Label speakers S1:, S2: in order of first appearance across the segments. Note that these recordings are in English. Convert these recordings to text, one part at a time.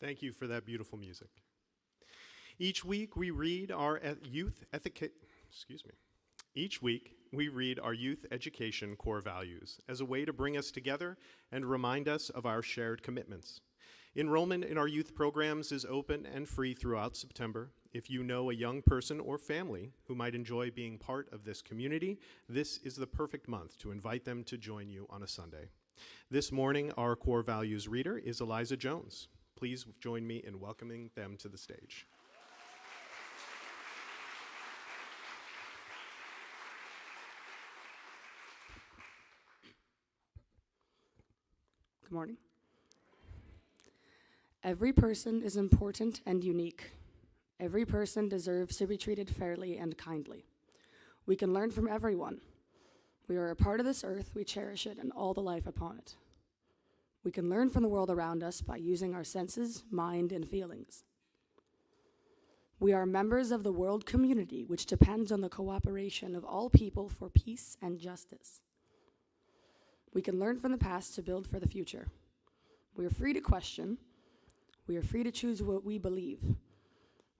S1: Thank you for that beautiful music. Each week we read our youth education core values as a way to bring us together and remind us of our shared commitments. Enrollment in our youth programs is open and free throughout September. If you know a young person or family who might enjoy being part of this community, this is the perfect month to invite them to join you on a Sunday. This morning, our core values reader is Eliza Jones. Please join me in welcoming them to the stage.
S2: Good morning. Every person is important and unique. Every person deserves to be treated fairly and kindly. We can learn from everyone. We are a part of this earth, we cherish it and all the life upon it. We can learn from the world around us by using our senses, mind, and feelings. We are members of the world community, which depends on the cooperation of all people for peace and justice. We can learn from the past to build for the future. We are free to question. We are free to choose what we believe.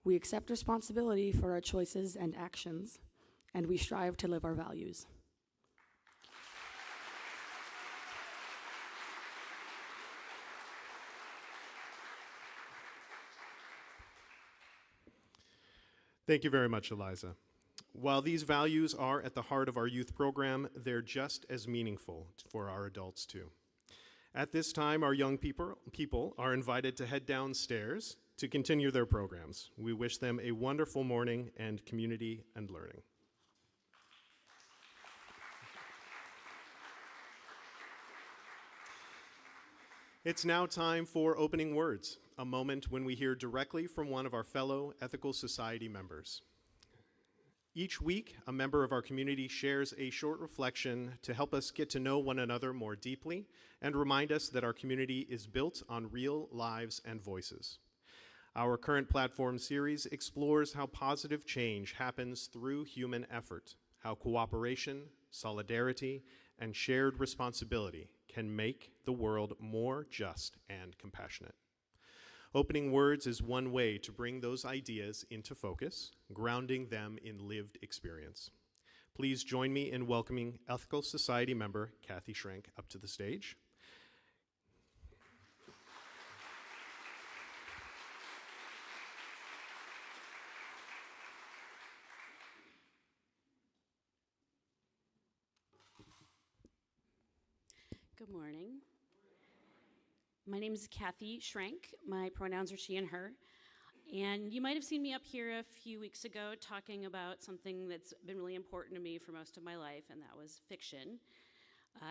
S2: We accept responsibility for our choices and actions, and we strive to live our values.
S1: Thank you very much, Eliza. While these values are at the heart of our youth program, they're just as meaningful for our adults too. At this time, our young people are invited to head downstairs to continue their programs. We wish them a wonderful morning and community and learning. It's now time for opening words, a moment when we hear directly from one of our fellow Ethical Society members. Each week, a member of our community shares a short reflection to help us get to know one another more deeply and remind us that our community is built on real lives and voices. Our current platform series explores how positive change happens through human effort, how cooperation, solidarity, and shared responsibility can make the world more just and compassionate. Opening words is one way to bring those ideas into focus, grounding them in lived experience. Please join me in welcoming Ethical Society member Kathy Schrenk up to the stage.
S3: Good morning. My name is Kathy Schrenk. My pronouns are she and her. And you might have seen me up here a few weeks ago talking about something that's been really important to me for most of my life, and that was fiction.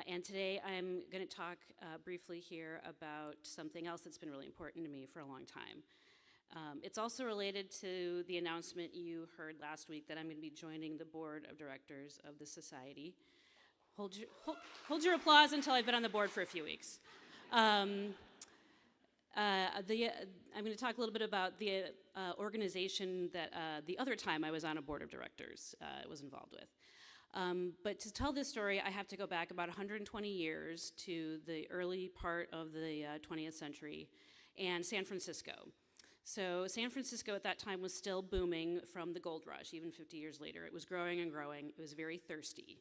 S3: And today I'm going to talk briefly here about something else that's been really important to me for a long time. It's also related to the announcement you heard last week that I'm going to be joining the board of directors of the society. Hold your applause until I've been on the board for a few weeks. I'm going to talk a little bit about the organization that the other time I was on a board of directors was involved with. But to tell this story, I have to go back about 120 years to the early part of the 20th century and San Francisco. So San Francisco at that time was still booming from the gold rush, even 50 years later. It was growing and growing. It was very thirsty.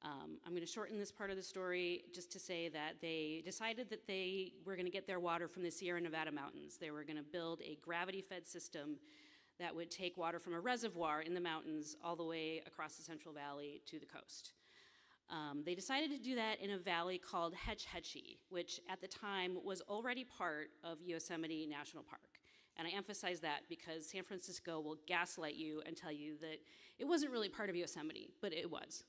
S3: I'm going to shorten this part of the story just to say that they decided that they were going to get their water from the Sierra Nevada mountains. They were going to build a gravity-fed system that would take water from a reservoir in the mountains all the way across the Central Valley to the coast. They decided to do that in a valley called Hetch Hetchy, which at the time was already part of Yosemite National Park. And I emphasize that because San Francisco will gaslight you and tell you that it wasn't really part of Yosemite, but it was.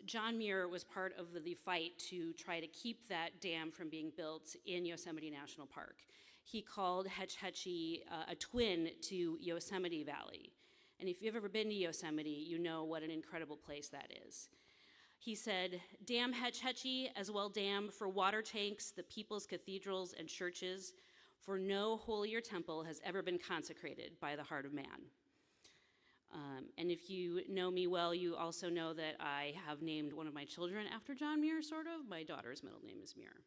S3: John Muir was part of the fight to try to keep that dam from being built in Yosemite National Park. He called Hetch Hetchy a twin to Yosemite Valley. And if you've ever been to Yosemite, you know what an incredible place that is. He said, "Dam Hetch Hetchy, as well dam for water tanks, the people's cathedrals and churches, for no holier temple has ever been consecrated by the heart of man." And if you know me well, you also know that I have named one of my children after John Muir, sort of. My daughter's middle name is Muir.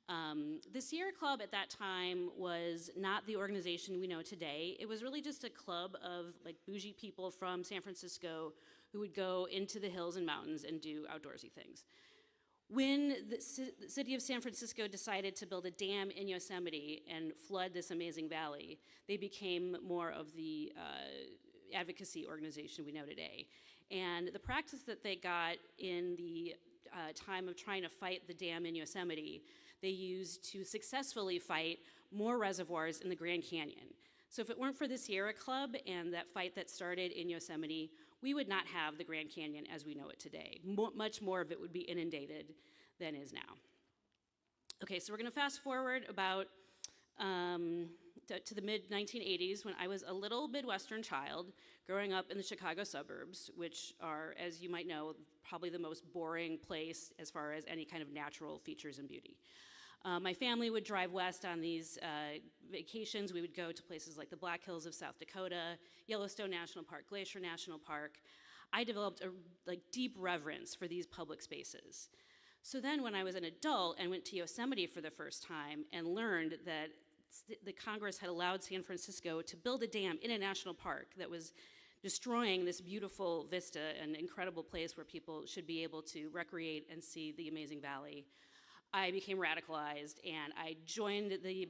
S3: The Sierra Club at that time was not the organization we know today. It was really just a club of like bougie people from San Francisco who would go into the hills and mountains and do outdoorsy things. When the city of San Francisco decided to build a dam in Yosemite and flood this amazing valley, they became more of the advocacy organization we know today. And the practice that they got in the time of trying to fight the dam in Yosemite, they used to successfully fight more reservoirs in the Grand Canyon. So if it weren't for the Sierra Club and that fight that started in Yosemite, we would not have the Grand Canyon as we know it today. Much more of it would be inundated than is now. Okay, so we're gonna fast forward about to the mid-1980s when I was a little Midwestern child growing up in the Chicago suburbs, which are, as you might know, probably the most boring place as far as any kind of natural features and beauty. My family would drive west on these vacations. We would go to places like the Black Hills of South Dakota, Yellowstone National Park, Glacier National Park. I developed a deep reverence for these public spaces. So then when I was an adult and went to Yosemite for the first time and learned that the Congress had allowed San Francisco to build a dam in a national park that was destroying this beautiful vista and incredible place where people should be able to recreate and see the amazing valley, I became radicalized and I joined the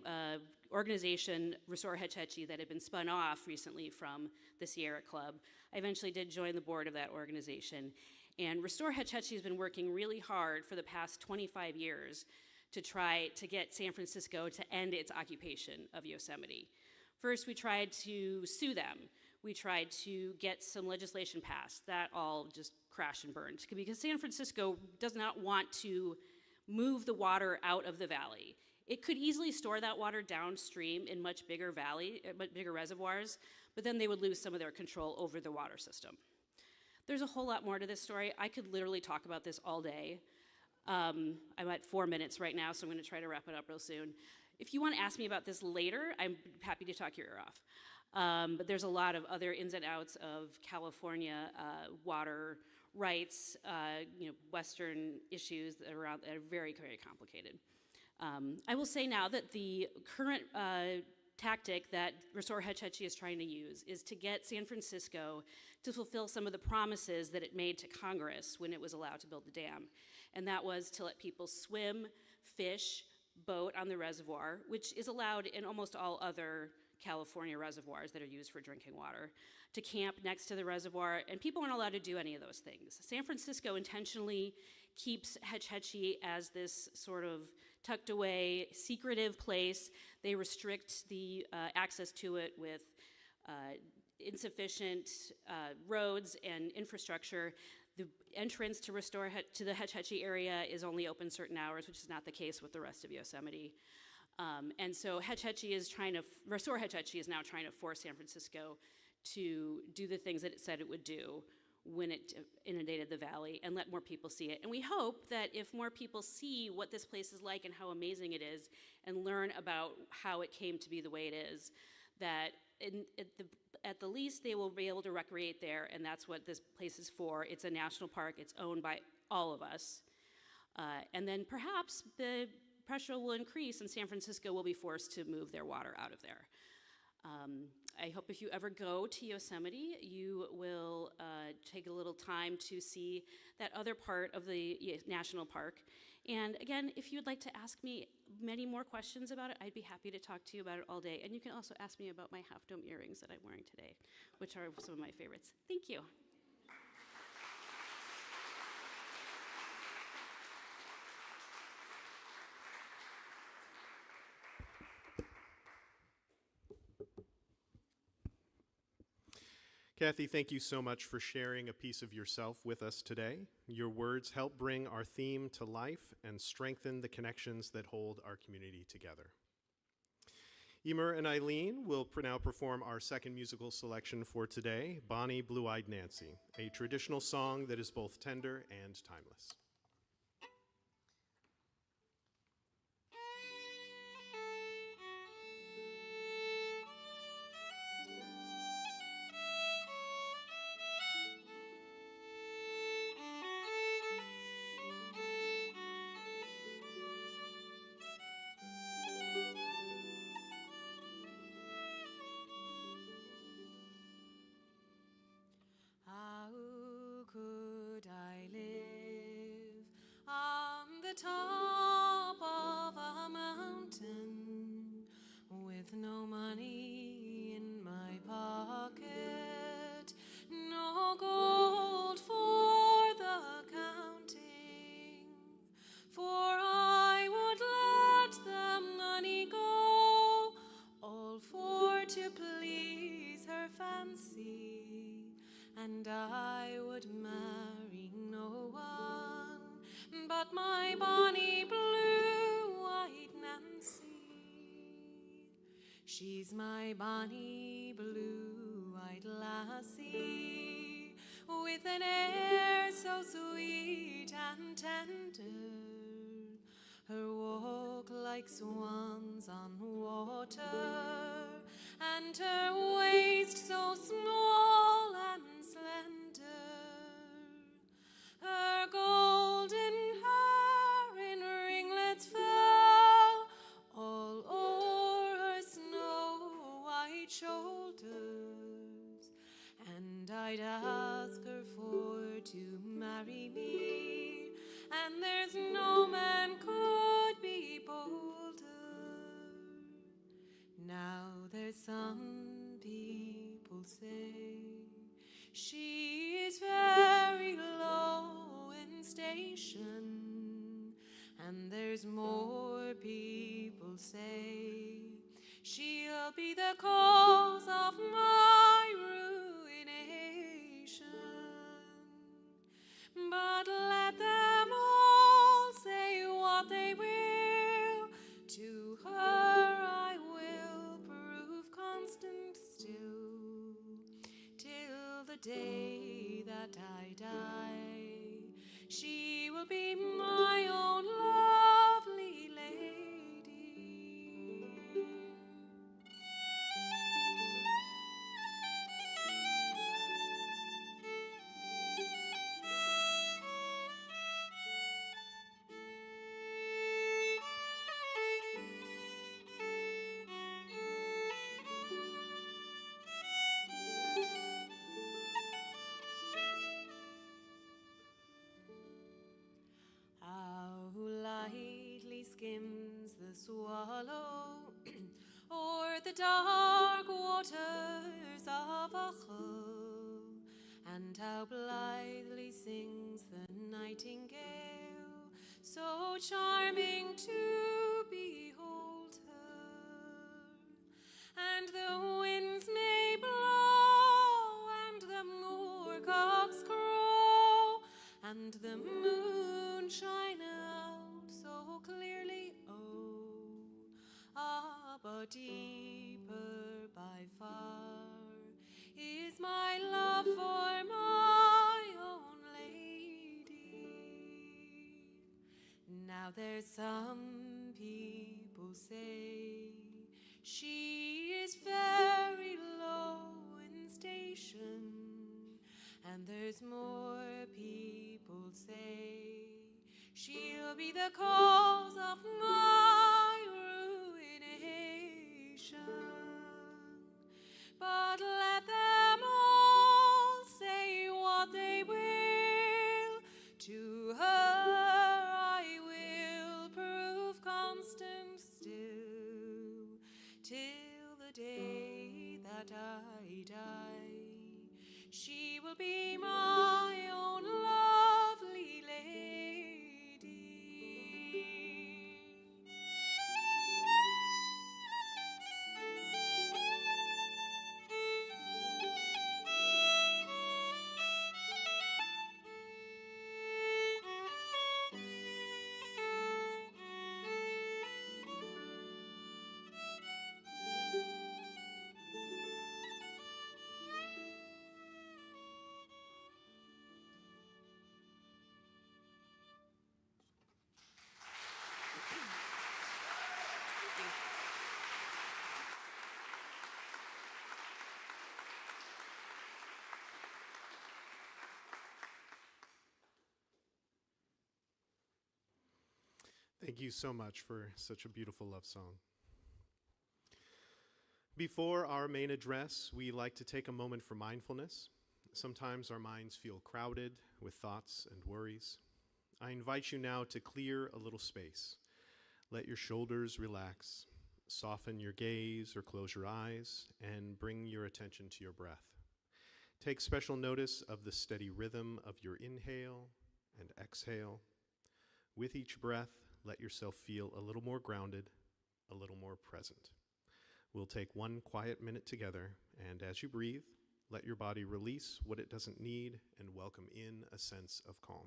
S3: organization Restore Hetch Hetchy that had been spun off recently from the Sierra Club. I eventually did join the board of that organization. And Restore Hetch Hetchy has been working really hard for the past 25 years to try to get San Francisco to end its occupation of Yosemite. First, we tried to sue them. We tried to get some legislation passed. That all just crashed and burned because San Francisco does not want to move the water out of the valley. It could easily store that water downstream in much bigger reservoirs, but then they would lose some of their control over the water system. There's a whole lot more to this story. I could literally talk about this all day. I'm at 4 minutes right now, so I'm gonna try to wrap it up real soon. If you wanna ask me about this later, I'm happy to talk your ear off. But there's a lot of other ins and outs of California water rights, Western issues that are very, very complicated. I will say now that the current tactic that Restore Hetch Hetchy is trying to use is to get San Francisco to fulfill some of the promises that it made to Congress when it was allowed to build the dam. And that was to let people swim, fish, boat on the reservoir, which is allowed in almost all other California reservoirs that are used for drinking water, to camp next to the reservoir, and people aren't allowed to do any of those things. San Francisco intentionally keeps Hetch Hetchy as this sort of tucked away, secretive place. They restrict the access to it with insufficient roads and infrastructure. The entrance to the Hetch Hetchy area is only open certain hours, which is not the case with the rest of Yosemite. And so Restore Hetch Hetchy is now trying to force San Francisco to do the things that it said it would do when it inundated the valley and let more people see it. And we hope that if more people see what this place is like and how amazing it is and learn about how it came to be the way it is, that at the least they will be able to recreate there, and that's what this place is for. It's a national park, it's owned by all of us. And then perhaps the pressure will increase and San Francisco will be forced to move their water out of there. I hope if you ever go to Yosemite, you will take a little time to see that other part of the national park. And again, if you'd like to ask me many more questions about it, I'd be happy to talk to you about it all day. And you can also ask me about my half-dome earrings that I'm wearing today, which are some of my favorites. Thank you.
S1: Kathy, thank you so much for sharing a piece of yourself with us today. Your words help bring our theme to life and strengthen the connections that hold our community together. Eimear and Eileen will now perform our second musical selection for today, Bonnie Blue-Eyed Nancy, a traditional song that is both tender and timeless.
S4: please her fancy, and I would marry no one but my bonny blue-eyed Nancy. She's my bonny blue-eyed lassie, with an air so sweet and tender, her walk like swans on water, and her waist so small and slender. Her golden hair in ringlets fell all o'er her snow-white shoulders, and I'd ask her for to marry me, and there's no man could be bolder. Now there's some people say she is very low in station, and there's more people say she'll be the cause of my ruination. But let them all say what they will, to her I will prove constant still, till the day that I die. She will be my own lovely lady. How lightly skims the swallow o'er the dark waters of Achel, and how blithely sings the nightingale, so charming to behold her. And the winds may blow, and the moorcocks crow, and the moon shine out so clearly, but deeper by far is my love for my own lady. Now there's some people say she is very low in station, and there's more people say she'll be the cause of my ruination. But let them all say what they will, to her I will prove constant still, till the day that I die. She will be my own lovely lady.
S1: Thank you so much for such a beautiful love song. Before our main address, we like to take a moment for mindfulness. Sometimes our minds feel crowded with thoughts and worries. I invite you now to clear a little space. Let your shoulders relax, soften your gaze or close your eyes, and bring your attention to your breath. Take special notice of the steady rhythm of your inhale and exhale. With each breath, let yourself feel a little more grounded, a little more present. We'll take one quiet minute together, and as you breathe, let your body release what it doesn't need and welcome in a sense of calm.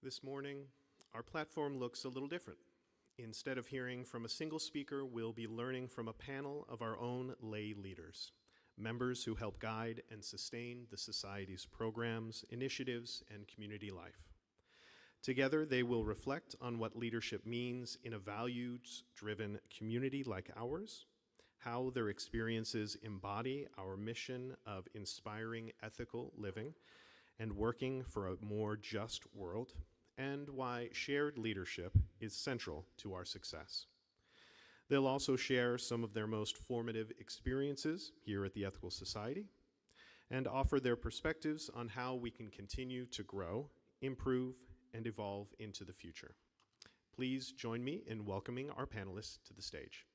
S1: This morning, our platform looks a little different. Instead of hearing from a single speaker, we'll be learning from a panel of our own lay leaders, members who help guide and sustain the Society's programs, initiatives, and community life. Together, they will reflect on what leadership means in a values-driven community like ours, how their experiences embody our mission of inspiring ethical living and working for a more just world, and why shared leadership is central to our success. They'll also share some of their most formative experiences here at the Ethical Society and offer their perspectives on how we can continue to grow, improve, and evolve into the future. Please join me in welcoming our panelists to the stage.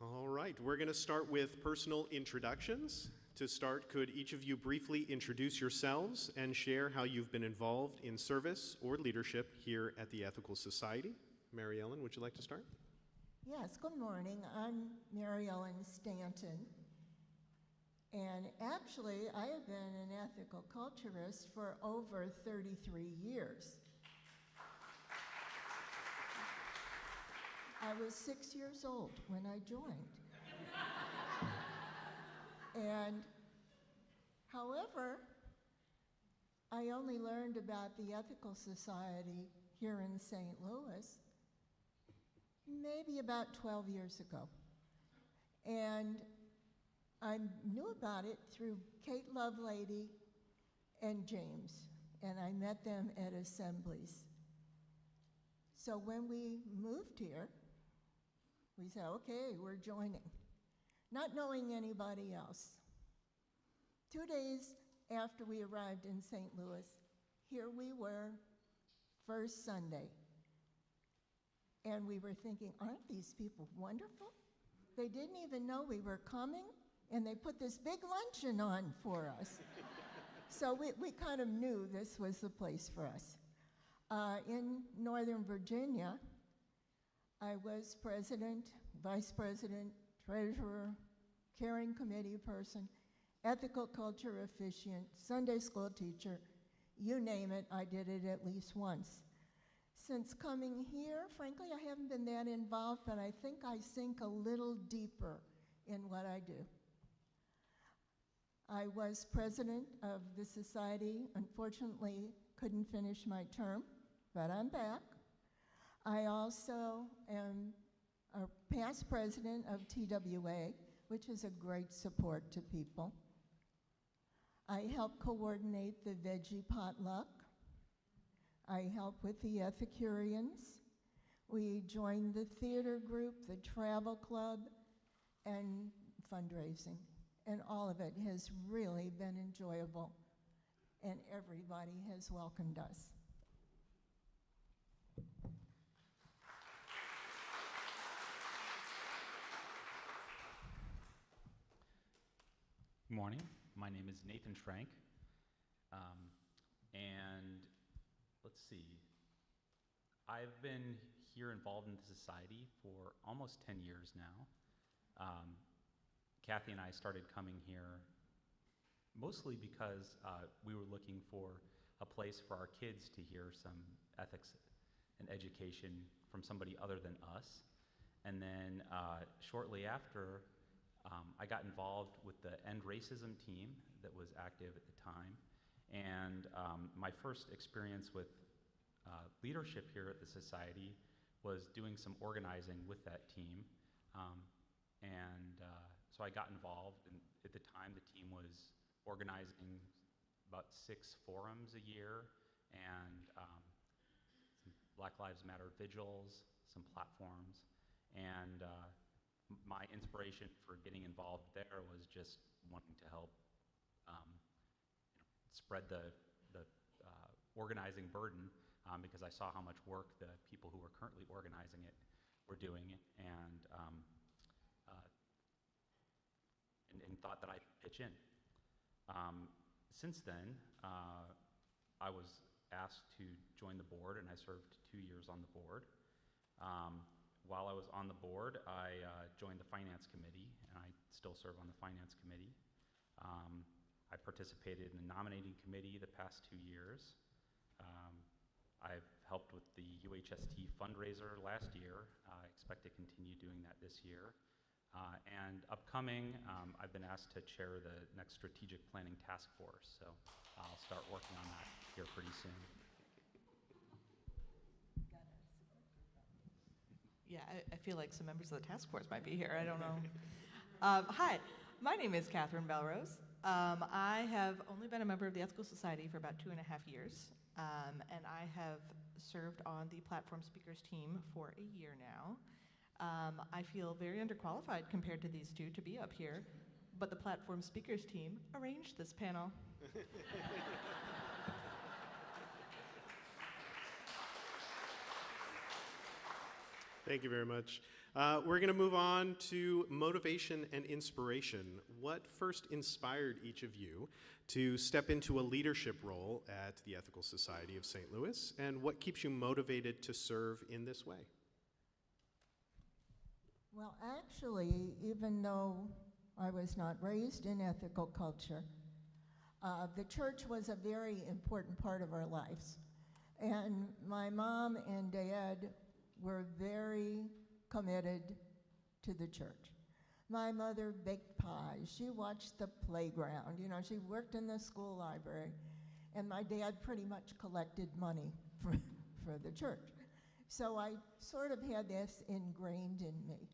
S1: All right, we're going to start with personal introductions. To start, could each of you briefly introduce yourselves and share how you've been involved in service or leadership here at the Ethical Society? Mary Ellen, would you like to start?
S5: Yes, good morning. I'm Mary Ellen Stanton. And actually, I have been an ethical culturist for over 33 years. I was 6 years old when I joined. And however, I only learned about the Ethical Society here in St. Louis maybe about 12 years ago. And I knew about it through Kate Lovelady and James, and I met them at assemblies. So when we moved here, we said, okay, we're joining, not knowing anybody else. 2 days after we arrived in St. Louis, here we were, first Sunday. And we were thinking, aren't these people wonderful? They didn't even know we were coming, and they put this big luncheon on for us. So we kind of knew this was the place for us. In Northern Virginia, I was president, vice president, treasurer, caring committee person, ethical culture officiant, Sunday school teacher, you name it, I did it at least once. Since coming here, frankly, I haven't been that involved, but I think I sink a little deeper in what I do. I was president of the society, unfortunately couldn't finish my term, but I'm back. I also am a past president of TWA, which is a great support to people. I help coordinate the veggie potluck. I help with the Ethicurians. We joined the theater group, the travel club, and fundraising. And all of it has really been enjoyable, and everybody has welcomed us.
S6: Good morning. My name is Nathan Schrank. And let's see. I've been here involved in the society for almost 10 years now. Kathy and I started coming here mostly because we were looking for a place for our kids to hear some ethics and education from somebody other than us. And then shortly after, I got involved with the End Racism team that was active at the time. And my first experience with leadership here at the society was doing some organizing with that team. So I got involved, and at the time the team was organizing about 6 forums a year, and some Black Lives Matter vigils, some platforms, and my inspiration for getting involved there was just wanting to help spread the organizing burden, because I saw how much work the people who were currently organizing it were doing, and thought that I'd pitch in. Since then, I was asked to join the board, and I served 2 years on the board. While I was on the board, I joined the finance committee, and I still serve on the finance committee. I participated in the nominating committee the past 2 years. I've helped with the UHST fundraiser last year. I expect to continue doing that this year. And upcoming, I've been asked to chair the next strategic planning task force, so I'll start working on that here pretty soon.
S7: Yeah, I feel like some members of the task force might be here. I don't know. Hi, my name is Catherine Belrose. I have only been a member of the Ethical Society for about 2.5 years, and I have served on the platform speakers team for a year now. I feel very underqualified compared to these two to be up here, but the platform speakers team arranged this panel.
S1: Thank you very much. We're going to move on to motivation and inspiration. What first inspired each of you to step into a leadership role at the Ethical Society of St. Louis, and what keeps you motivated to serve in this way?
S5: Well, actually, even though I was not raised in ethical culture, the church was a very important part of our lives. And my mom and dad were very committed to the church. My mother baked pies. She watched the playground. You know, she worked in the school library. And my dad pretty much collected money for the church. So I sort of had this ingrained in me.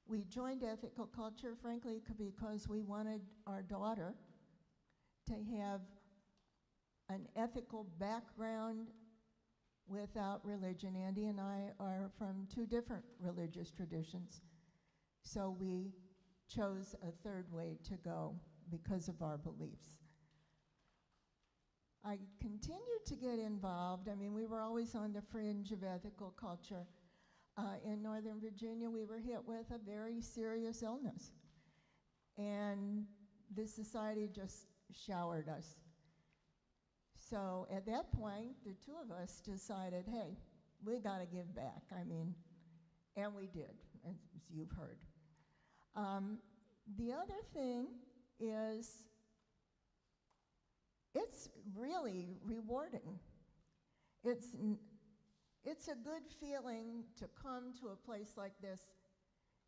S5: We joined ethical culture, frankly, because we wanted our daughter to have an ethical background without religion. Andy and I are from 2 different religious traditions, so we chose a third way to go because of our beliefs. I continued to get involved. I mean, we were always on the fringe of ethical culture. In Northern Virginia, we were hit with a very serious illness, and the society just showered us. So at that point, the 2 of us decided, hey, we got to give back. I mean, and we did, as you've heard. The other thing is, it's really rewarding. It's a good feeling to come to a place like this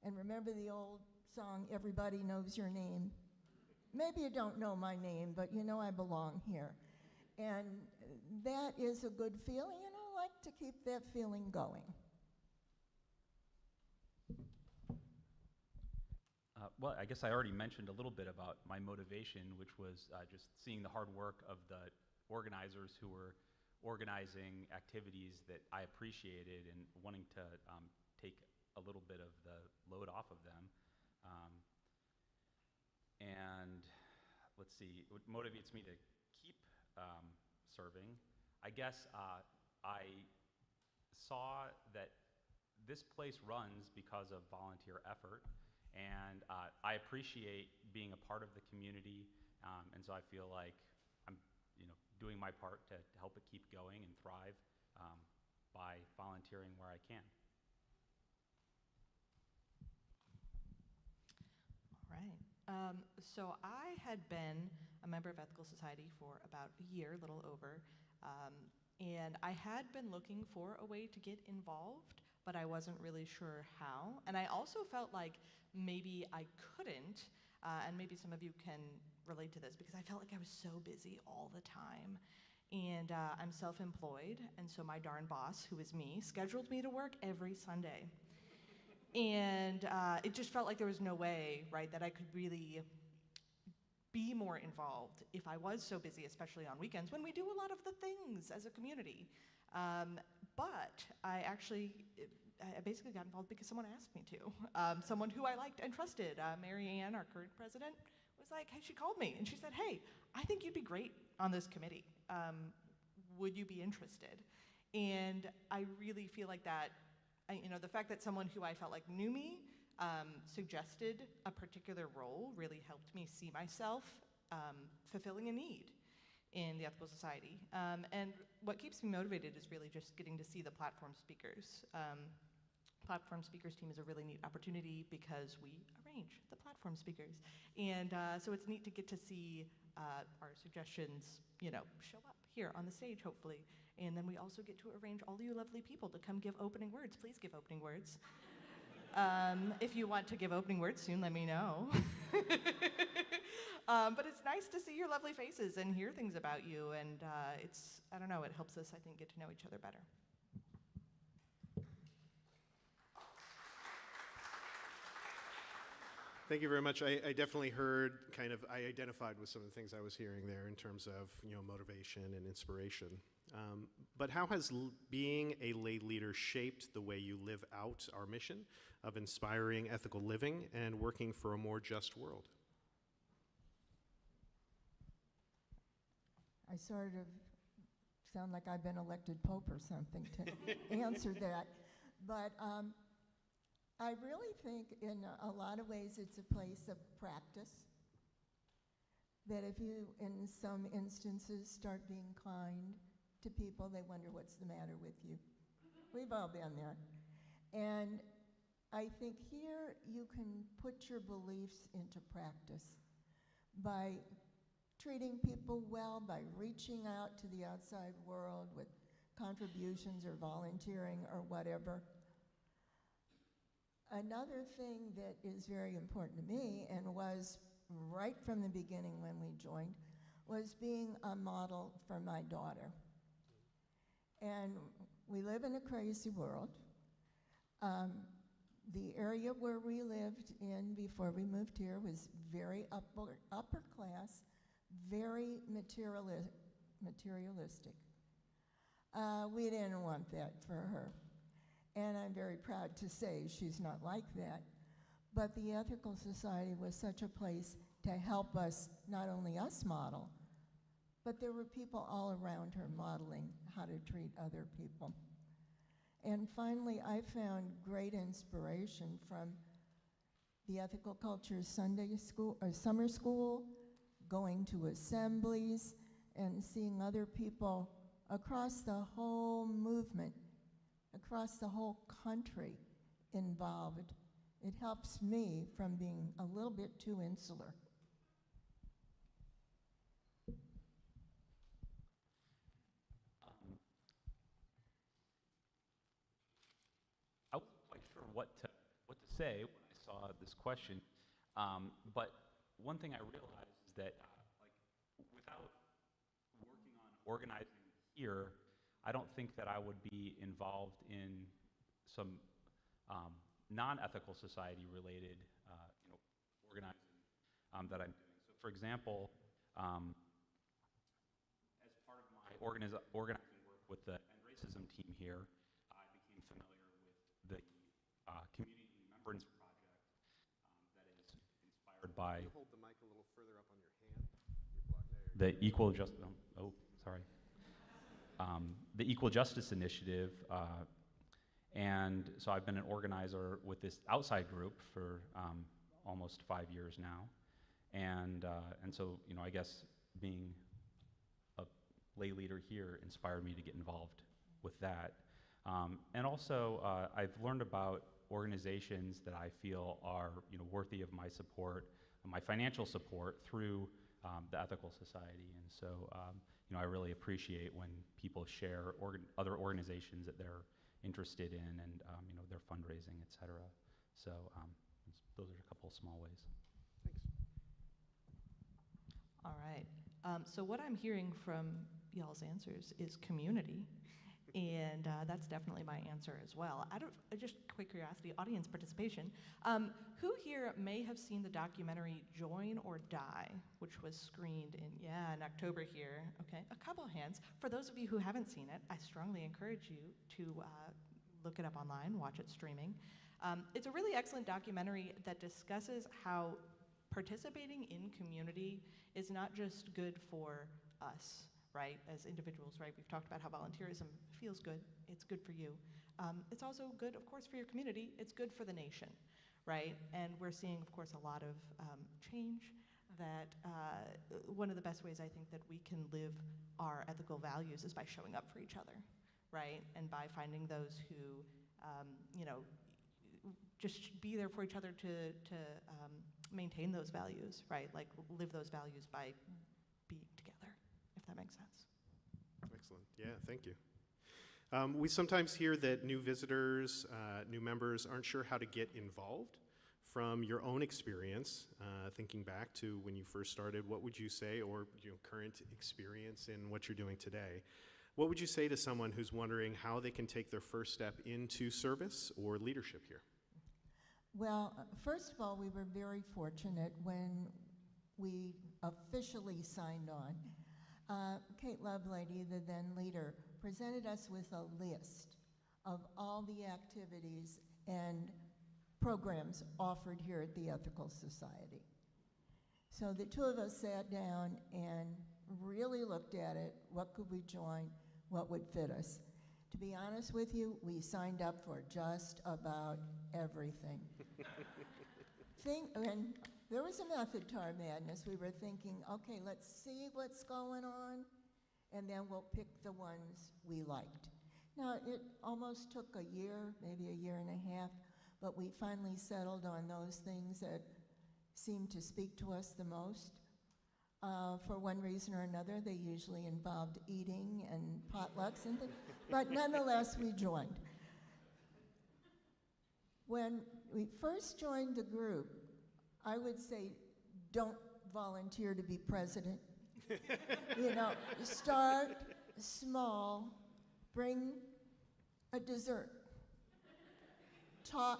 S5: and remember the old song, Everybody Knows Your Name. Maybe you don't know my name, but you know I belong here. And that is a good feeling, and I like to keep that feeling going.
S6: Well, I guess I already mentioned a little bit about my motivation, which was just seeing the hard work of the organizers who were organizing activities that I appreciated and wanting to take a little bit of the load off of them. And let's see, what motivates me to keep serving, I guess I saw that this place runs because of volunteer effort, And I appreciate being a part of the community, and so I feel like I'm, doing my part to help it keep going and thrive by volunteering where I can.
S7: All right. So I had been a member of Ethical Society for about a year, a little over, and I had been looking for a way to get involved, but I wasn't really sure how. And I also felt like maybe I couldn't, and maybe some of you can relate to this, because I felt like I was so busy all the time. And I'm self-employed, and so my darn boss, who is me, scheduled me to work every Sunday. And it just felt like there was no way, right, that I could really be more involved if I was so busy, especially on weekends, when we do a lot of the things as a community. But I basically got involved because someone asked me to. Someone who I liked and trusted, Mary Ann, our current president, was like, hey, she called me and she said, hey, I think you'd be great on this committee. Would you be interested? And I really feel like that, the fact that someone who I felt like knew me suggested a particular role really helped me see myself fulfilling a need in the Ethical Society. And what keeps me motivated is really just getting to see the platform speakers. Platform speakers team is a really neat opportunity because we arrange the platform speakers. And so it's neat to get to see our suggestions, show up here on the stage, hopefully. And then we also get to arrange all you lovely people to come give opening words. Please give opening words. If you want to give opening words soon, let me know. But it's nice to see your lovely faces and hear things about you. And I don't know, it helps us, I think, get to know each other better.
S1: Thank you very much. I definitely heard I identified with some of the things I was hearing there in terms of, motivation and inspiration. But how has being a lay leader shaped the way you live out our mission of inspiring ethical living and working for a more just world?
S5: I sort of sound like I've been elected Pope or something to answer that. But I really think in a lot of ways it's a place of practice. That if you, in some instances, start being kind to people, they wonder what's the matter with you. We've all been there. And I think here you can put your beliefs into practice by treating people well, by reaching out to the outside world with contributions or volunteering or whatever. Another thing that is very important to me, and was right from the beginning when we joined, was being a model for my daughter. And we live in a crazy world. The area where we lived in before we moved here was very upper class, very materialistic. We didn't want that for her. And I'm very proud to say she's not like that. But the Ethical Society was such a place to help us, not only us model, but there were people all around her modeling how to treat other people. And finally, I found great inspiration from the Ethical Culture Sunday school or summer school, going to assemblies, and seeing other people across the whole movement, across the whole country involved. It helps me from being a little bit too insular.
S6: I wasn't quite sure what to say when I saw this question, but one thing I realized is that without working on organizing here, I don't think that I would be involved in some non-ethical society-related organizing that I'm doing. So, for example, as part of my organizing work with the End Racism team here, I became familiar with the Community Remembrance Project that is inspired by
S1: Hold the mic a little further up on your hand.
S6: the Equal Justice. The Equal Justice Initiative, and so I've been an organizer with this outside group for almost 5 years now. And so, I guess being a lay leader here inspired me to get involved with that. And also, I've learned about organizations that I feel are, worthy of my support, my financial support through the Ethical Society. And so, I really appreciate when people share other organizations that they're interested in, and their fundraising, et cetera. So those are a couple small ways.
S1: Thanks.
S7: All right. So what I'm hearing from y'all's answers is community, and that's definitely my answer as well. Just quick curiosity, audience participation. Who here may have seen the documentary Join or Die, which was screened in October here? Okay, a couple hands. For those of you who haven't seen it, I strongly encourage you to look it up online, watch it streaming. It's a really excellent documentary that discusses how participating in community is not just good for us, right, as individuals, right? We've talked about how volunteerism feels good. It's good for you. It's also good, of course, for your community. It's good for the nation, right? And we're seeing, of course, a lot of change that one of the best ways I think that we can live our ethical values is by showing up for each other, right? And by finding those who, just be there for each other to maintain those values, right? Like live those values by being together, if that makes sense.
S1: Excellent. Yeah, thank you. We sometimes hear that new visitors, new members aren't sure how to get involved. From your own experience, thinking back to when you first started, what would you say, or current experience in what you're doing today, what would you say to someone who's wondering how they can take their first step into service or leadership here?
S5: Well, first of all, we were very fortunate when we officially signed on. Kate Lovelady, the then leader, presented us with a list of all the activities and programs offered here at the Ethical Society. So the two of us sat down and really looked at it. What could we join? What would fit us? To be honest with you, we signed up for just about everything. And there was a method to our madness. We were thinking, okay, let's see what's going on, and then we'll pick the ones we liked. Now, it almost took a year, maybe a year and a half, but we finally settled on those things that seemed to speak to us the most. For one reason or another, they usually involved eating and potlucks and things, but nonetheless, we joined. When we first joined the group, I would say, don't volunteer to be president. Start small, bring a dessert.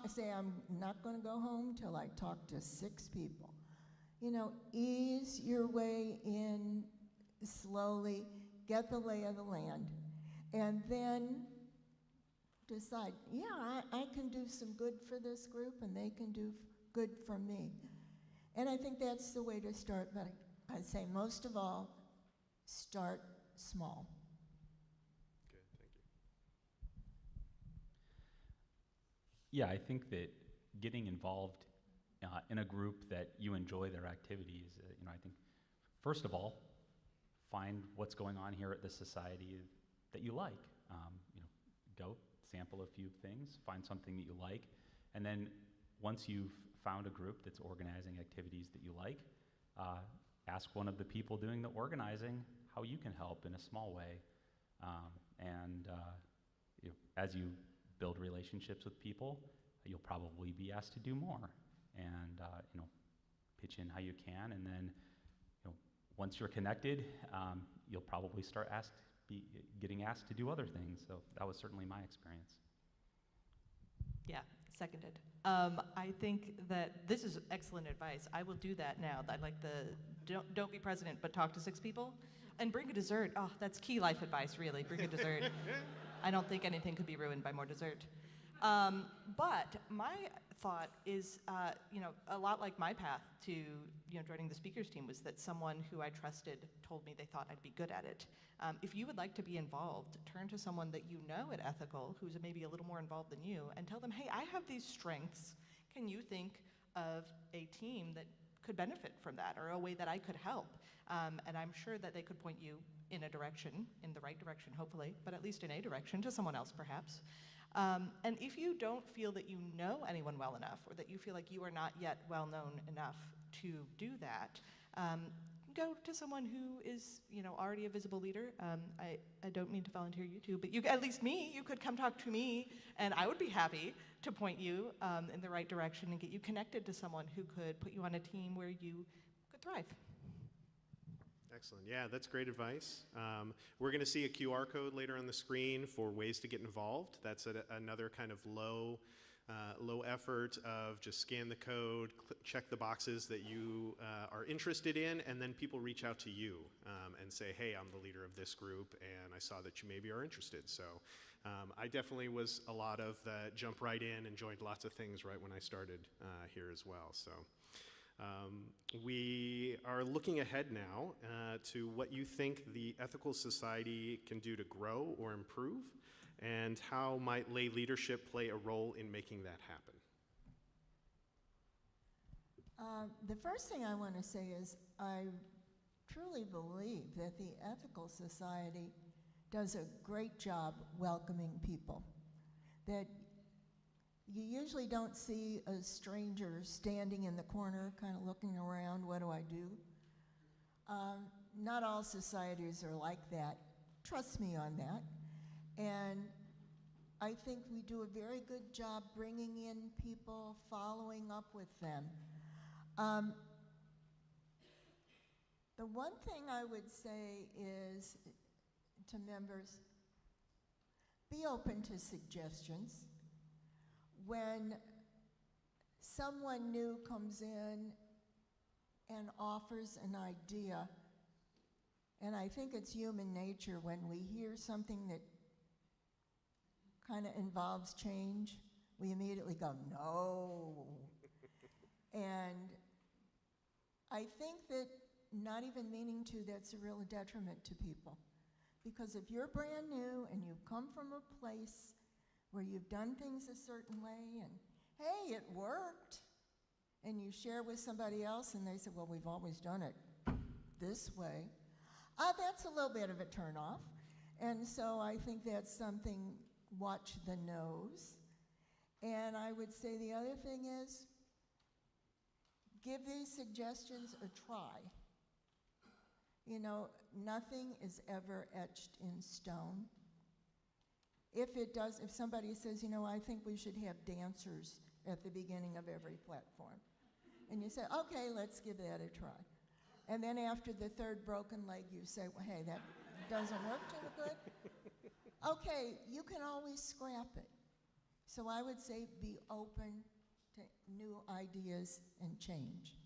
S5: Say, I'm not going to go home till I talk to 6 people. Ease your way in slowly, get the lay of the land, and then decide, I can do some good for this group, and they can do good for me. And I think that's the way to start, but I'd say most of all, start small.
S1: Good, thank you.
S6: Yeah, I think that getting involved in a group that you enjoy their activities, I think, first of all, find what's going on here at the society that you like. Go sample a few things, find something that you like, and then once you've found a group that's organizing activities that you like, ask one of the people doing the organizing how you can help in a small way. As you build relationships with people, you'll probably be asked to do more, and pitch in how you can, and then once you're connected, you'll probably start getting asked to do other things. So that was certainly my experience.
S7: Yeah, seconded. I think that this is excellent advice. I will do that now. I like the don't be president, but talk to 6 people, and bring a dessert. Oh, that's key life advice, really. Bring a dessert. I don't think anything could be ruined by more dessert. But my thought is, a lot like my path to joining the speakers team was that someone who I trusted told me they thought I'd be good at it. If you would like to be involved, turn to someone that you know at Ethical who's maybe a little more involved than you, and tell them, hey, I have these strengths. Can you think of a team that could benefit from that, or a way that I could help. And I'm sure that they could point you in a direction, in the right direction, hopefully, but at least in a direction to someone else, perhaps. And if you don't feel that you know anyone well enough, or that you feel like you are not yet well known enough to do that, go to someone who is, already a visible leader. I don't mean to volunteer you too, but at least me, you could come talk to me, and I would be happy to point you in the right direction and get you connected to someone who could put you on a team where you could thrive.
S1: Excellent. Yeah, that's great advice. We're going to see a QR code later on the screen for ways to get involved. That's another kind of low effort of just scan the code, check the boxes that you are interested in, and then people reach out to you and say, hey, I'm the leader of this group, and I saw that you maybe are interested. So I definitely was a lot of the jump right in and joined lots of things right when I started here as well. So we are looking ahead now to what you think the Ethical Society can do to grow or improve, and how might lay leadership play a role in making that happen?
S5: The first thing I want to say is I truly believe that the Ethical Society does a great job welcoming people. That you usually don't see a stranger standing in the corner kind of looking around, what do I do? Not all societies are like that. Trust me on that. And I think we do a very good job bringing in people, following up with them. The one thing I would say is to members, be open to suggestions. When someone new comes in and offers an idea, and I think it's human nature when we hear something that kind of involves change, we immediately go, no. And I think that not even meaning to, that's a real detriment to people. Because if you're brand new and you've come from a place where you've done things a certain way and, hey, it worked, and you share with somebody else and they say, well, we've always done it this way, that's a little bit of a turnoff. And so I think that's something, watch the nose. And I would say the other thing is, give these suggestions a try. Nothing is ever etched in stone. If somebody says, I think we should have dancers at the beginning of every platform, and you say, okay, let's give that a try. And then after the third broken leg, you say, well, hey, that doesn't work too good. Okay, you can always scrap it. So I would say be open to new ideas and change.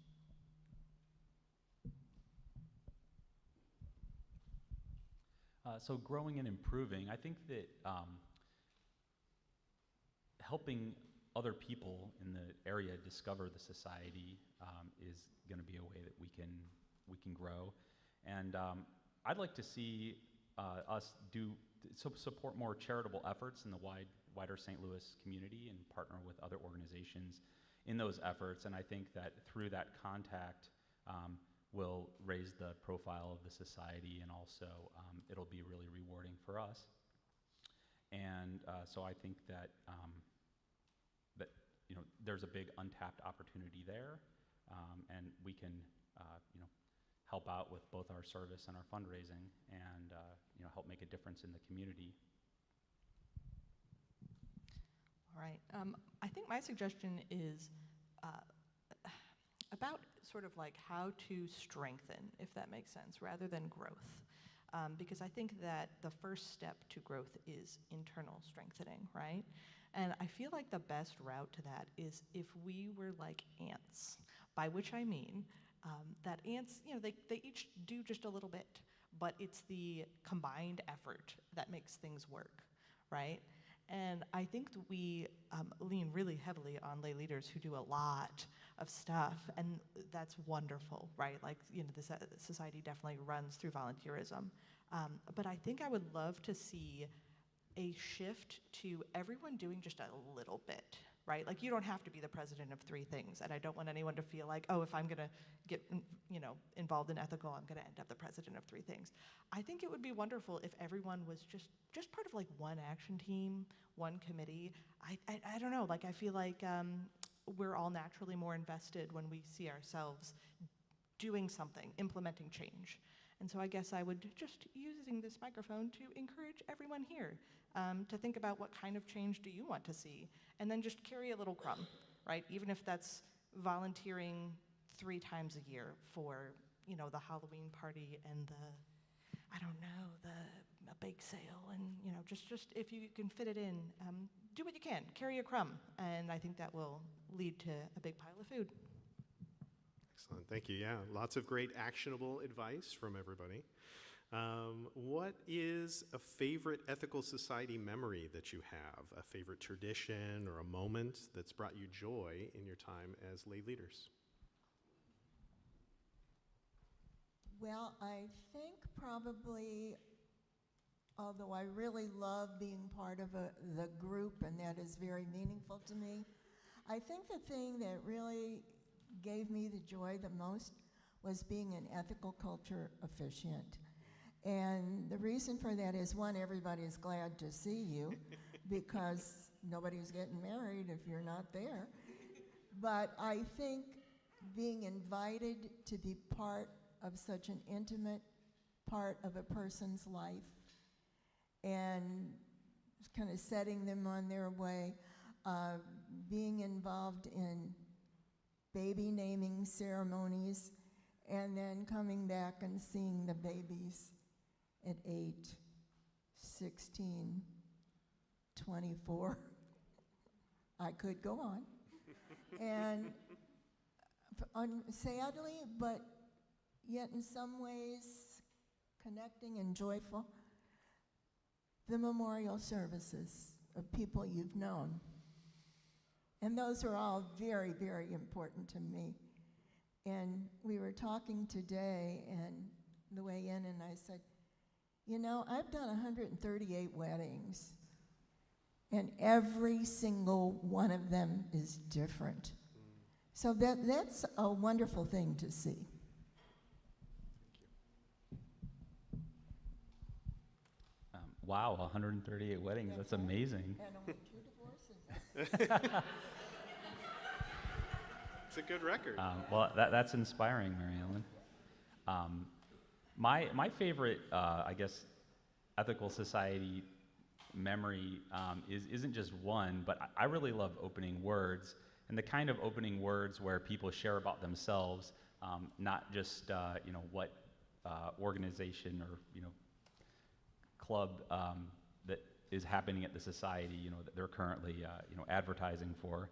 S6: So growing and improving, I think that helping other people in the area discover the society is going to be a way that we can grow. And I'd like to see us support more charitable efforts in the wider St. Louis community and partner with other organizations in those efforts. And I think that through that contact, will raise the profile of the society, and also it'll be really rewarding for us. And so I think that there's a big untapped opportunity there, and we can help out with both our service and our fundraising, and help make a difference in the community.
S7: All right. I think my suggestion is about sort of like how to strengthen, if that makes sense, rather than growth. Because I think that the first step to growth is internal strengthening, right? And I feel like the best route to that is if we were like ants, by which I mean that ants, they each do just a little bit, but it's the combined effort that makes things work, right? And I think that we lean really heavily on lay leaders who do a lot of stuff, and that's wonderful, right? Like, the society definitely runs through volunteerism. But I think I would love to see a shift to everyone doing just a little bit, right? Like, you don't have to be the president of 3 things, and I don't want anyone to feel like, oh, if I'm gonna get, involved in ethical, I'm gonna end up the president of 3 things. I think it would be wonderful if everyone was just part of like one action team, one committee. I don't know, like, I feel like we're all naturally more invested when we see ourselves doing something, implementing change. And so I guess I would just using this microphone to encourage everyone here to think about what kind of change do you want to see, and then just carry a little crumb, right? Even if that's volunteering 3 times a year for, the Halloween party and a bake sale, and just if you can fit it in, do what you can, carry a crumb, and I think that will lead to a big pile of food.
S1: Excellent, thank you. Yeah, lots of great actionable advice from everybody. What is a favorite ethical society memory that you have? A favorite tradition or a moment that's brought you joy in your time as lay leaders?
S5: Well, I think probably, although I really love being part of the group, and that is very meaningful to me, I think the thing that really gave me the joy the most was being an ethical culture officiant. And the reason for that is, one, everybody is glad to see you because nobody's getting married if you're not there. But I think being invited to be part of such an intimate part of a person's life and kind of setting them on their way, being involved in baby naming ceremonies, and then coming back and seeing the babies at 8, 16, 24. I could go on. And sadly, but yet in some ways connecting and joyful, the memorial services of people you've known. And those are all very, very important to me. And we were talking today, and the way in, and I said, I've done 138 weddings, and every single one of them is different. So that's a wonderful thing to see.
S6: Wow, 138 weddings, that's amazing.
S5: And only 2 divorces.
S1: It's a good record.
S6: Well, that's inspiring, Mary Ellen. My favorite, ethical society memory isn't just one, but I really love opening words, and the kind of opening words where people share about themselves, not just what organization or club that is happening at the society, that they're currently advertising for.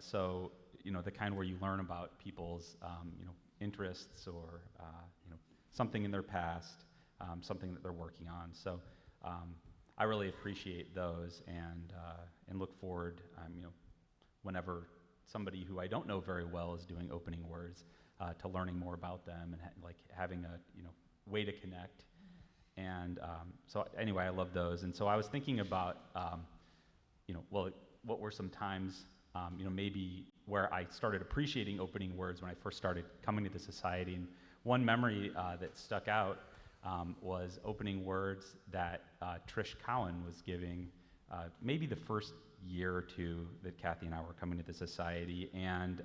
S6: So the kind where you learn about people's interests or something in their past, something that they're working on. So I really appreciate those, and look forward, whenever somebody who I don't know very well is doing opening words, to learning more about them and having a way to connect. And so anyway, I love those. And so I was thinking about what were some times, maybe where I started appreciating opening words when I first started coming to the society. And one memory that stuck out was opening words that Trish Cowan was giving maybe the first year or 2 that Kathy and I were coming to the society. And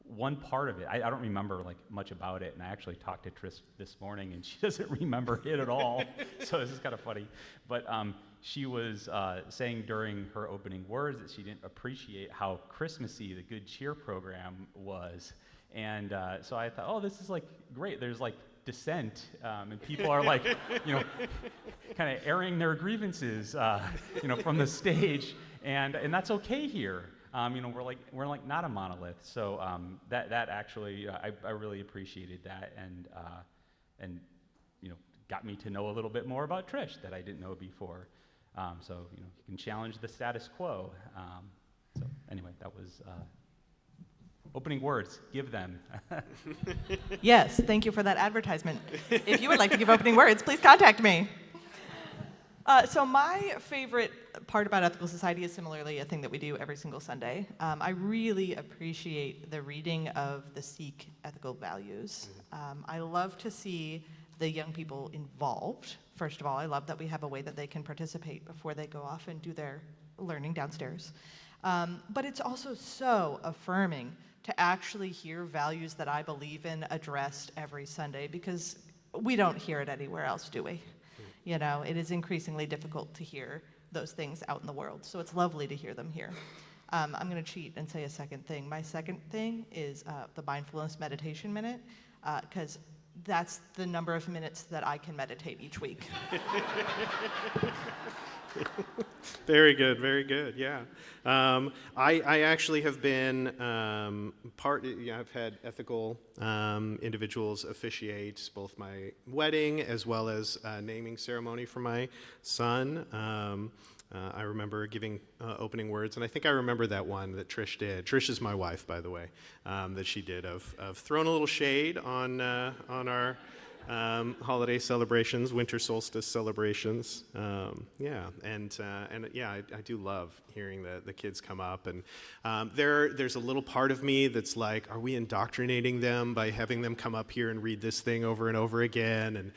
S6: one part of it, I don't remember much about it, and I actually talked to Trish this morning, and she doesn't remember it at all, so this is kind of funny. But she was saying during her opening words that she didn't appreciate how Christmassy the Good Cheer program was. And so I thought, oh, this is great. There's dissent, and people are kind of airing their grievances, from the stage, and that's okay here. We're not a monolith. So that actually, I really appreciated that, and got me to know a little bit more about Trish that I didn't know before. So you can challenge the status quo. So anyway, that was opening words. Give them.
S7: Yes, thank you for that advertisement. If you would like to give opening words, please contact me. So my favorite part about Ethical Society is similarly a thing that we do every single Sunday. I really appreciate the reading of the Sikh ethical values. I love to see the young people involved. First of all, I love that we have a way that they can participate before they go off and do their learning downstairs. But it's also so affirming to actually hear values that I believe in addressed every Sunday, because we don't hear it anywhere else, do we? You know, it is increasingly difficult to hear those things out in the world, so it's lovely to hear them here. I'm going to cheat and say a second thing. My second thing is the mindfulness meditation minute, because that's the number of minutes that I can meditate each week.
S1: Very good, yeah. I actually have been I've had ethical individuals officiate both my wedding as well as naming ceremony for my son. I remember giving opening words, and I think I remember that one that Trish did. Trish is my wife, by the way, that she did of throwing a little shade on our holiday celebrations, winter solstice celebrations. I do love hearing the kids come up, and there's a little part of me that's like, are we indoctrinating them by having them come up here and read this thing over and over again? And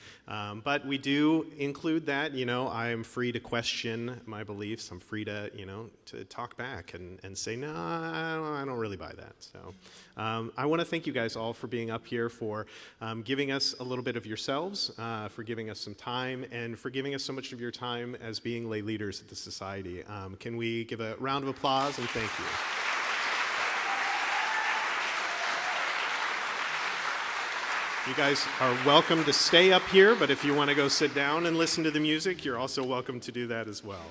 S1: but we do include that. You know, I'm free to question my beliefs. I'm free to to talk back and say, no, I don't really buy that. So I want to thank you guys all for being up here, for giving us a little bit of yourselves, for giving us some time, and for giving us so much of your time as being lay leaders at the Society. Can we give a round of applause and thank you? You guys are welcome to stay up here, but if you want to go sit down and listen to the music, you're also welcome to do that as well.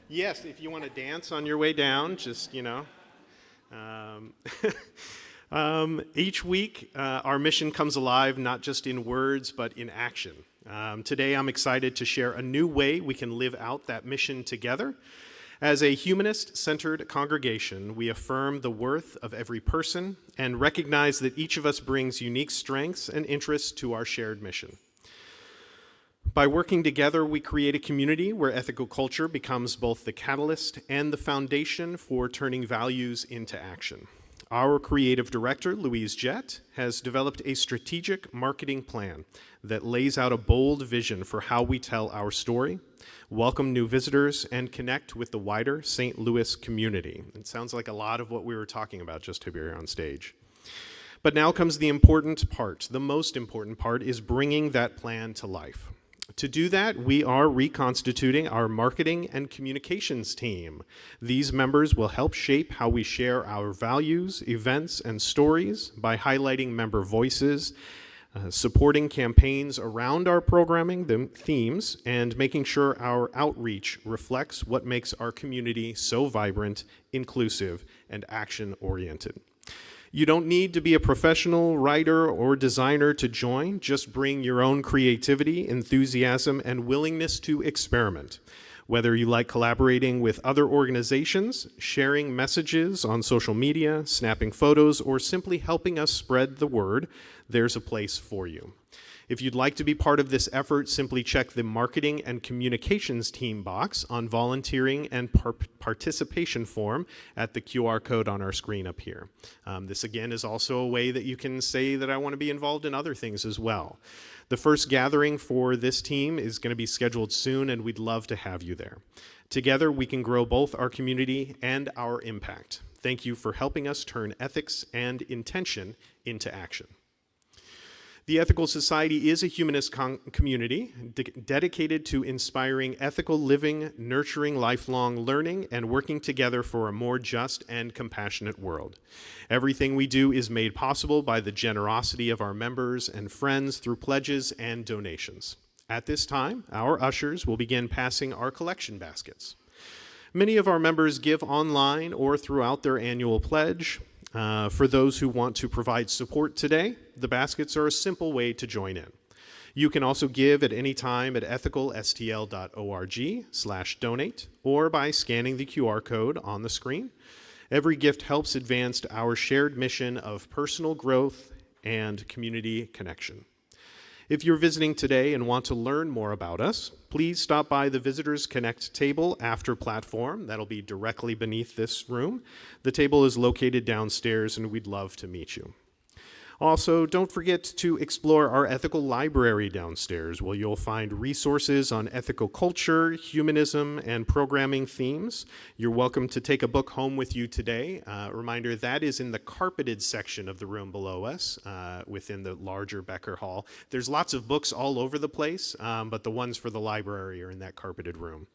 S1: Yes, if you want to dance on your way down, just, each week, our mission comes alive not just in words, but in action. Today, I'm excited to share a new way we can live out that mission together. As a humanist-centered congregation, we affirm the worth of every person and recognize that each of us brings unique strengths and interests to our shared mission. By working together, we create a community where ethical culture becomes both the catalyst and the foundation for turning values into action. Our creative director, Louise Jett, has developed a strategic marketing plan that lays out a bold vision for how we tell our story, welcome new visitors, and connect with the wider St. Louis community. It sounds like a lot of what we were talking about just here on stage. But now comes the important part. The most important part is bringing that plan to life. To do that, we are reconstituting our marketing and communications team. These members will help shape how we share our values, events, and stories by highlighting member voices, supporting campaigns around our programming, the themes, and making sure our outreach reflects what makes our community so vibrant, inclusive, and action-oriented. You don't need to be a professional writer or designer to join. Just bring your own creativity, enthusiasm, and willingness to experiment. Whether you like collaborating with other organizations, sharing messages on social media, snapping photos, or simply helping us spread the word, there's a place for you. If you'd like to be part of this effort, simply check the Marketing and Communications team box on volunteering and participation form at the QR code on our screen up here. This, again, is also a way that you can say that I want to be involved in other things as well. The first gathering for this team is going to be scheduled soon, and we'd love to have you there. Together, we can grow both our community and our impact. Thank you for helping us turn ethics and intention into action. The Ethical Society is a humanist community dedicated to inspiring ethical living, nurturing lifelong learning, and working together for a more just and compassionate world. Everything we do is made possible by the generosity of our members and friends through pledges and donations. At this time, our ushers will begin passing our collection baskets. Many of our members give online or throughout their annual pledge. For those who want to provide support today, the baskets are a simple way to join in. You can also give at any time at ethicalstl.org/donate or by scanning the QR code on the screen. Every gift helps advance our shared mission of personal growth and community connection. If you're visiting today and want to learn more about us, please stop by the Visitors Connect table after platform. That'll be directly beneath this room. The table is located downstairs, and we'd love to meet you. Also, don't forget to explore our ethical library downstairs, where you'll find resources on ethical culture, humanism, and programming themes. You're welcome to take a book home with you today. Reminder, that is in the carpeted section of the room below us, within the larger Becker Hall. There's lots of books all over the place, but the ones for the library are in that carpeted room.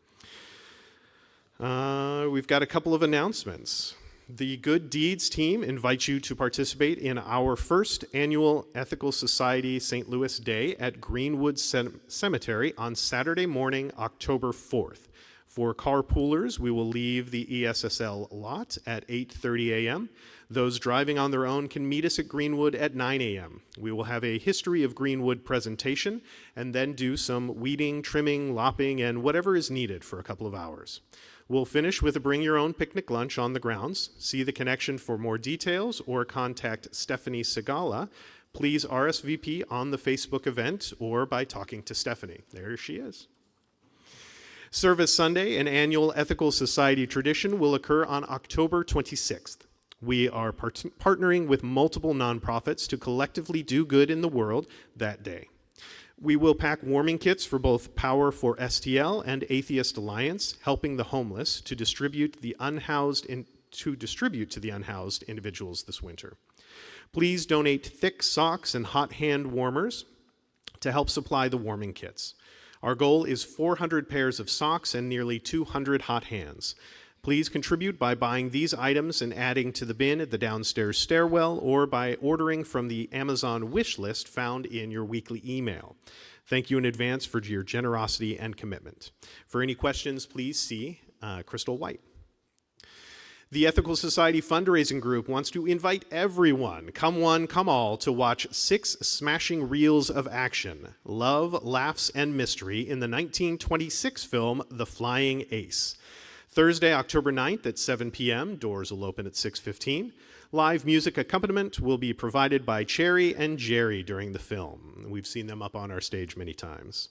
S1: We've got a couple of announcements. The Good Deeds team invites you to participate in our first annual Ethical Society St. Louis Day at Greenwood Cemetery on Saturday morning, October 4th. For carpoolers, we will leave the ESSL lot at 8:30 a.m. Those driving on their own can meet us at Greenwood at 9 a.m. We will have a history of Greenwood presentation and then do some weeding, trimming, lopping, and whatever is needed for a couple of hours. We'll finish with a bring your own picnic lunch on the grounds. See the connection for more details or contact Stephanie Segala. Please RSVP on the Facebook event or by talking to Stephanie. There she is. Service Sunday, an annual Ethical Society tradition, will occur on October 26th. We are partnering with multiple nonprofits to collectively do good in the world that day. We will pack warming kits for both Power for STL and Atheist Alliance, helping the homeless to distribute to the unhoused individuals this winter. Please donate thick socks and hot hand warmers to help supply the warming kits. Our goal is 400 pairs of socks and nearly 200 hot hands. Please contribute by buying these items and adding to the bin at the downstairs stairwell or by ordering from the Amazon wish list found in your weekly email. Thank you in advance for your generosity and commitment. For any questions, please see Crystal White. The Ethical Society Fundraising Group wants to invite everyone, come one, come all, to watch 6 smashing reels of action, love, laughs, and mystery in the 1926 film The Flying Ace. Thursday, October 9th at 7 p.m., doors will open at 6:15. Live music accompaniment will be provided by Cherry and Jerry during the film. We've seen them up on our stage many times.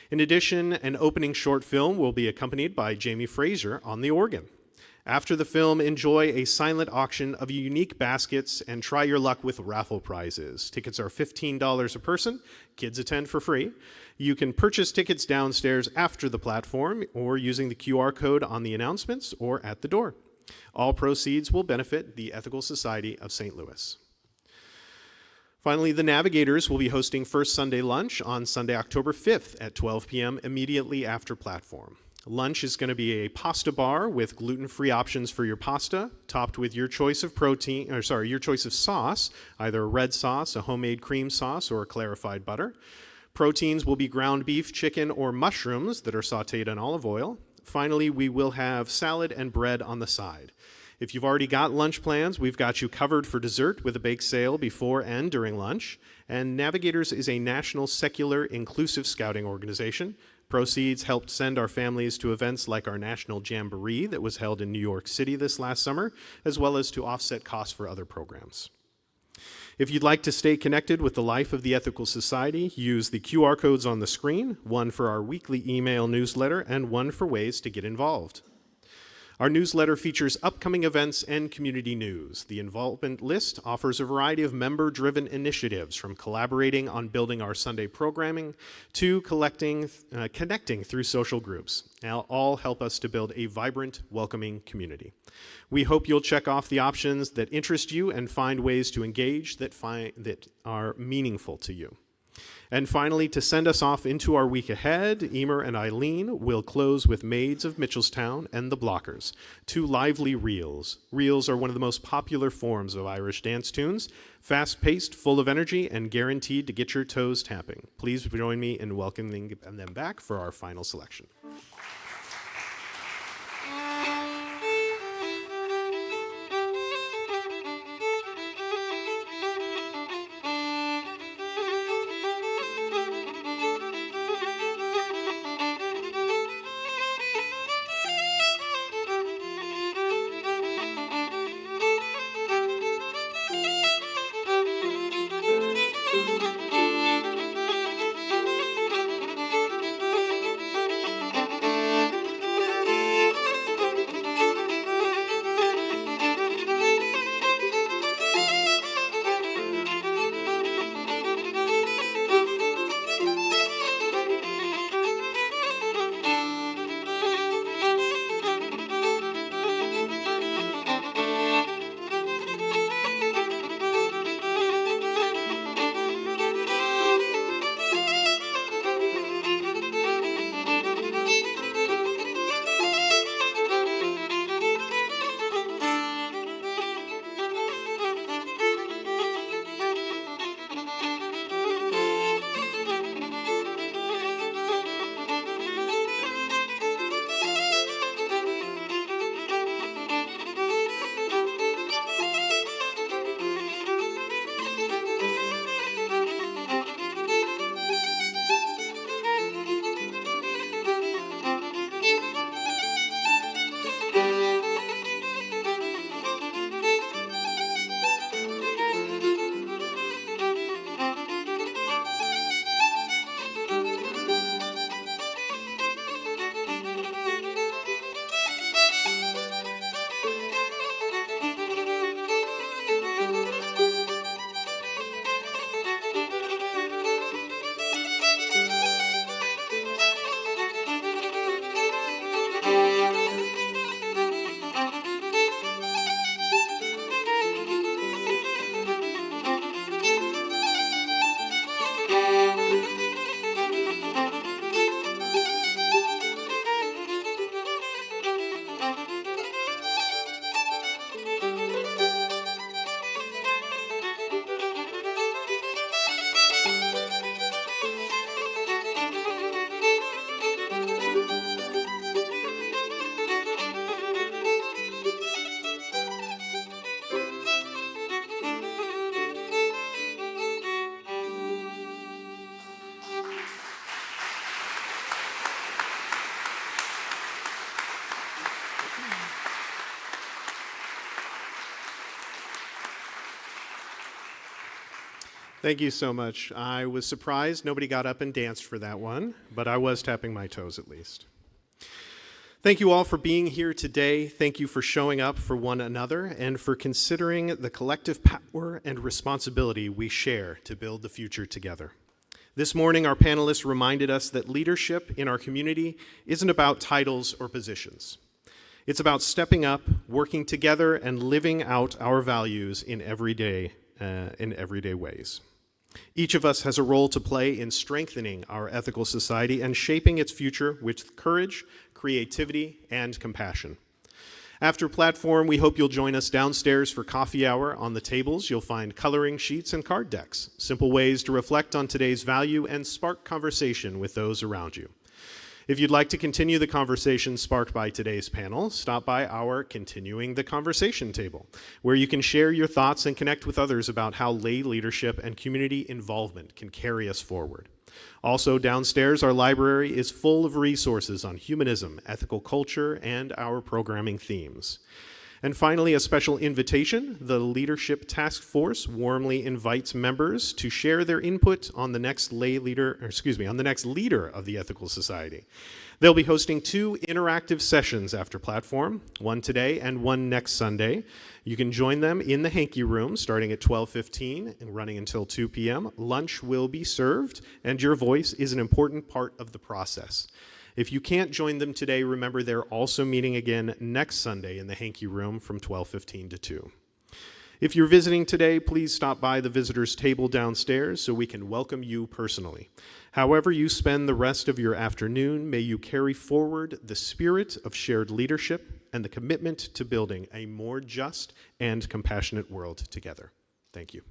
S1: In addition, an opening short film will be accompanied by Jamie Fraser on the organ. After the film, enjoy a silent auction of unique baskets and try your luck with raffle prizes. Tickets are $15 a person. Kids attend for free. You can purchase tickets downstairs after the platform or using the QR code on the announcements or at the door. All proceeds will benefit the Ethical Society of St. Louis. Finally, the Navigators will be hosting First Sunday Lunch on Sunday, October 5th at 12 p.m. immediately after platform. Lunch is going to be a pasta bar with gluten-free options for your pasta, topped with your choice of your choice of sauce, either a red sauce, a homemade cream sauce, or a clarified butter. Proteins will be ground beef, chicken, or mushrooms that are sauteed in olive oil. Finally, we will have salad and bread on the side. If you've already got lunch plans, we've got you covered for dessert with a bake sale before and during lunch. And Navigators is a national secular inclusive scouting organization. Proceeds helped send our families to events like our National Jamboree that was held in New York City this last summer, as well as to offset costs for other programs. If you'd like to stay connected with the life of the Ethical Society, use the QR codes on the screen, one for our weekly email newsletter and one for ways to get involved. Our newsletter features upcoming events and community news. The involvement list offers a variety of member-driven initiatives, from collaborating on building our Sunday programming to connecting through social groups. Now, all help us to build a vibrant, welcoming community. We hope you'll check off the options that interest you and find ways to engage that are meaningful to you. And finally, to send us off into our week ahead, Eimear and Eileen will close with Maids of Mitchelstown and the Blockers, 2 lively reels. Reels are one of the most popular forms of Irish dance tunes, fast-paced, full of energy, and guaranteed to get your toes tapping. Please join me in welcoming them back for our final selection. Thank you so much. I was surprised nobody got up and danced for that one, but I was tapping my toes at least. Thank you all for being here today. Thank you for showing up for one another and for considering the collective power and responsibility we share to build the future together. This morning, our panelists reminded us that leadership in our community isn't about titles or positions. It's about stepping up, working together, and living out our values in everyday ways. Each of us has a role to play in strengthening our ethical society and shaping its future with courage, creativity, and compassion. After platform, we hope you'll join us downstairs for coffee hour. On the tables, you'll find coloring sheets and card decks, simple ways to reflect on today's value and spark conversation with those around you. If you'd like to continue the conversation sparked by today's panel, stop by our Continuing the Conversation table, where you can share your thoughts and connect with others about how lay leadership and community involvement can carry us forward. Also downstairs, our library is full of resources on humanism, ethical culture, and our programming themes. And finally, a special invitation. The Leadership Task Force warmly invites members to share their input on the next leader of the Ethical Society. They'll be hosting 2 interactive sessions after platform, one today and one next Sunday. You can join them in the Hanky Room starting at 12:15 and running until 2 p.m. Lunch will be served, and your voice is an important part of the process. If you can't join them today, remember they're also meeting again next Sunday in the Hanky Room from 12:15 to 2. If you're visiting today, please stop by the visitors table downstairs so we can welcome you personally. However you spend the rest of your afternoon, may you carry forward the spirit of shared leadership and the commitment to building a more just and compassionate world together. Thank you.